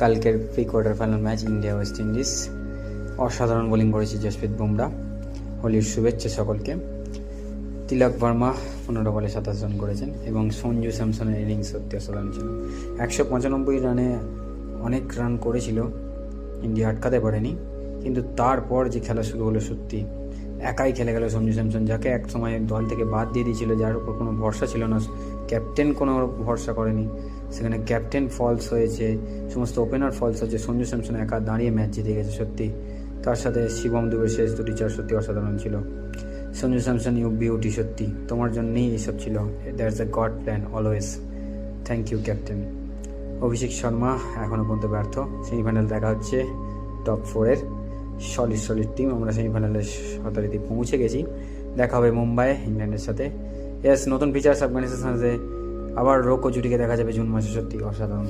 কালকের pre quarter final match India West Indies. অসাধারণ bowling করেছে জসপ্রীত বুমরা। হোলির শুভেচ্ছা সকলকে। তিলক ভার্মা 15 বলে 27 রান করেছেন এবং সঞ্জু স্যামসনের ইনিংস সত্যি অসাধারণ ছিল। 195 রানে অনেক রান করেছিল, ইন্ডিয়া আটকাতে পারেনি, কিন্তু তারপর যে খেলা শুরু হলো সত্যি একাই খেলে গেল সঞ্জু স্যামসন, যাকে এক সময় দল থেকে বাদ দিয়ে দিয়েছিল, যার উপর কোনো ভরসা ছিল না, ক্যাপ্টেন কোনো ভরসা করেনি, সেখানে ক্যাপ্টেন ফলস হয়েছে, সমস্ত ওপেনার ফলস হয়েছে, সঞ্জু স্যামসন একা দাঁড়িয়ে ম্যাচ জিতে গেছে সত্যি। তার সাথে শিবম দুবের শেষ দুটি চার সত্যি অসাধারণ ছিল। সঞ্জু স্যামসন ইউ বিউটি, সত্যি তোমার জন্যই এইসব ছিল। That's a God plan always. Thank you captain. Abhishek Sharma এখনও পর্যন্ত ব্যর্থ। সেমিফাইনাল দেখা হচ্ছে টপ 4-এর সলিড টিম। আমরা সেমিফাইনালের যথারীতি পৌঁছে গেছি। দেখা হবে মুম্বাই ইংল্যান্ডের সাথে। নতুন ফিচার্স আফগানিস্তানের সাথে আবার রোকো জুটিকে দেখা যাবে জুন মাসে, সত্যি অসাধারণ।